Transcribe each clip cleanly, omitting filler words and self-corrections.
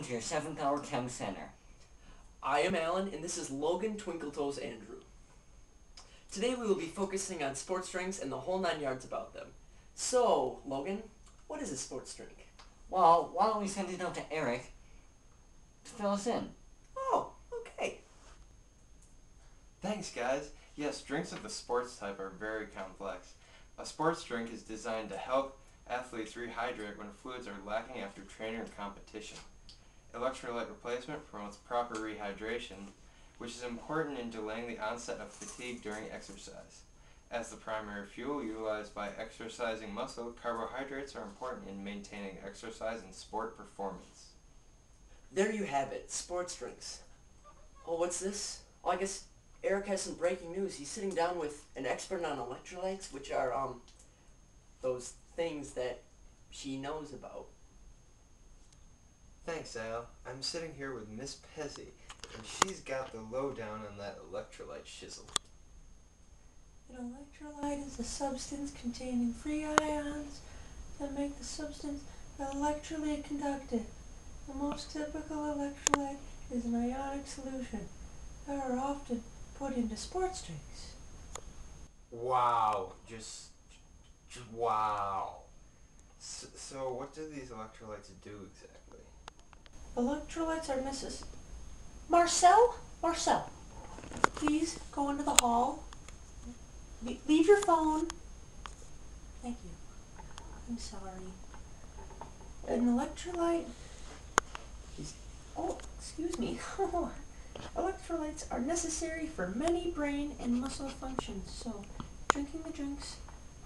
welcome to your 7th Hour Chem Center. I am Alan, and this is Logan Twinkletoes Andrew. Today we will be focusing on sports drinks and the whole 9 yards about them. So, Logan, what is a sports drink? Well, why don't we send it out to Eric to fill us in? Oh, okay. Thanks, guys. Yes, drinks of the sports type are very complex. A sports drink is designed to help athletes rehydrate when fluids are lacking after training or competition. Electrolyte replacement promotes proper rehydration, which is important in delaying the onset of fatigue during exercise. As the primary fuel utilized by exercising muscle, carbohydrates are important in maintaining exercise and sport performance. There you have it, sports drinks. Oh, what's this? Oh, I guess Eric has some breaking news. He's sitting down with an expert on electrolytes, which are, those things that she knows about. Thanks, Al. I'm sitting here with Miss Pezzy, and she's got the lowdown on that electrolyte shizzle. An electrolyte is a substance containing free ions that make the substance electrically conductive. The most typical electrolyte is an ionic solution that are often put into sports drinks. Wow, just wow. So what do these electrolytes do exactly? Electrolytes are necessary. Marcel, please go into the hall. Leave your phone. Thank you. I'm sorry. An electrolyte. Oh, excuse me. Electrolytes are necessary for many brain and muscle functions, so drinking the drinks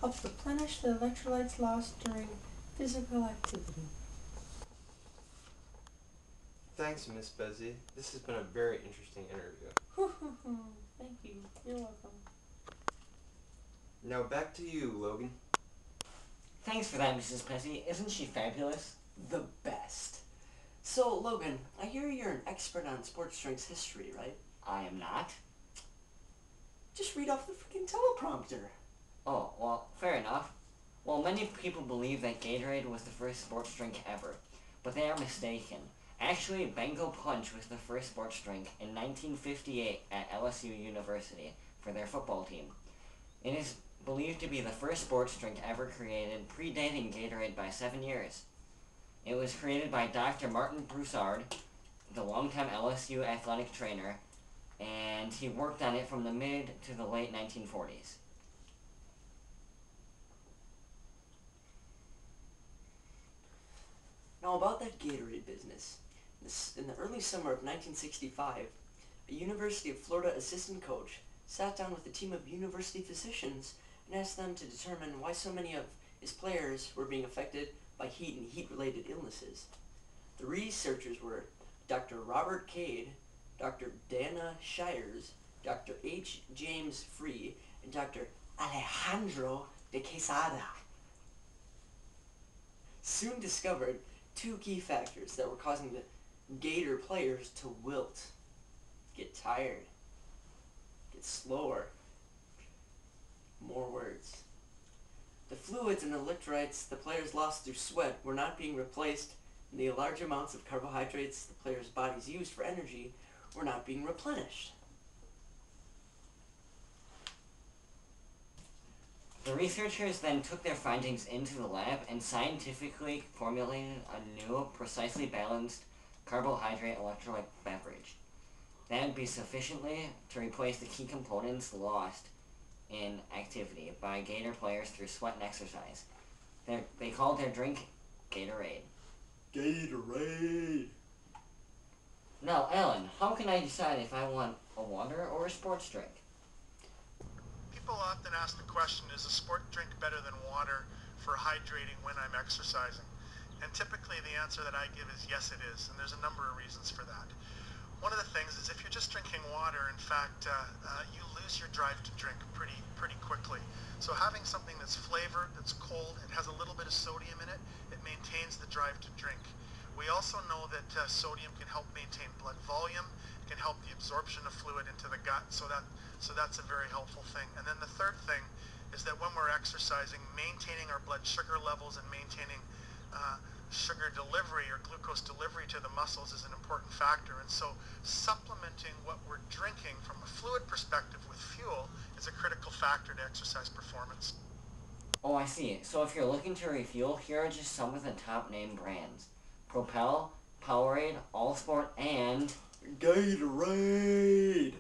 helps replenish the electrolytes lost during physical activity. Thanks, Miss Pezzy. This has been a very interesting interview. Thank you. You're welcome. Now back to you, Logan. Thanks for that, Mrs. Pezzy. Isn't she fabulous? The best. So, Logan, I hear you're an expert on sports drinks history, right? I am not. Just read off the freaking teleprompter. Oh, well, fair enough. Well, many people believe that Gatorade was the first sports drink ever, but they are mistaken. Actually, Bengal Punch was the first sports drink in 1958 at LSU University for their football team. It is believed to be the first sports drink ever created, predating Gatorade by 7 years. It was created by Dr. Martin Broussard, the longtime LSU athletic trainer, and he worked on it from the mid to the late 1940s. Now about that Gatorade business. In the early summer of 1965, a University of Florida assistant coach sat down with a team of university physicians and asked them to determine why so many of his players were being affected by heat and heat-related illnesses. The researchers were Dr. Robert Cade, Dr. Dana Shires, Dr. H. James Free, and Dr. Alejandro de Quesada. Soon discovered two key factors that were causing the Gator players to wilt, get tired, get slower. More words. The fluids and electrolytes the players lost through sweat were not being replaced, and the large amounts of carbohydrates the players' bodies used for energy were not being replenished. The researchers then took their findings into the lab and scientifically formulated a new, precisely balanced carbohydrate electrolyte beverage. That would be sufficiently to replace the key components lost in activity by Gator players through sweat and exercise. They called their drink Gatorade. Gatorade! Now, Alan, how can I decide if I want a water or a sports drink? People often ask the question, is a sport drink better than water for hydrating when I'm exercising? And typically the answer that I give is yes, it is, and there's a number of reasons for that. One of the things is if you're just drinking water, in fact, you lose your drive to drink pretty quickly. So having something that's flavored, that's cold, it has a little bit of sodium in it, it maintains the drive to drink. We also know that sodium can help maintain blood volume, can help the absorption of fluid into the gut, so that's a very helpful thing. And then the third thing is that when we're exercising, maintaining our blood sugar levels and maintaining sugar delivery or glucose delivery to the muscles is an important factor. And so supplementing what we're drinking from a fluid perspective with fuel is a critical factor to exercise performance. Oh, I see. So if you're looking to refuel, here are just some of the top name brands. Propel, Powerade, Allsport, and Gatorade!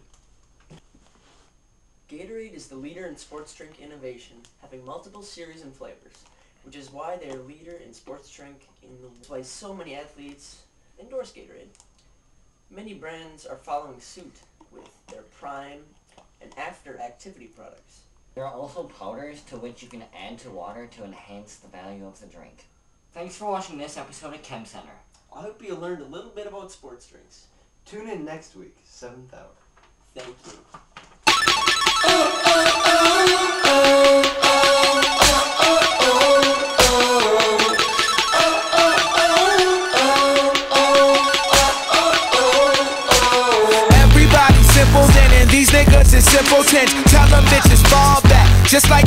Gatorade is the leader in sports drink innovation, having multiple series and flavors, which is why they are leader in sports drink That's why so many athletes endorse Gatorade. Many brands are following suit with their prime and after activity products. There are also powders to which you can add to water to enhance the value of the drink. Thanks for watching this episode of Chem Center. I hope you learned a little bit about sports drinks. Tune in next week, 7th hour. Thank you. Everybody simple, then and these niggas is simpletons. Tell them bitches fall back, just like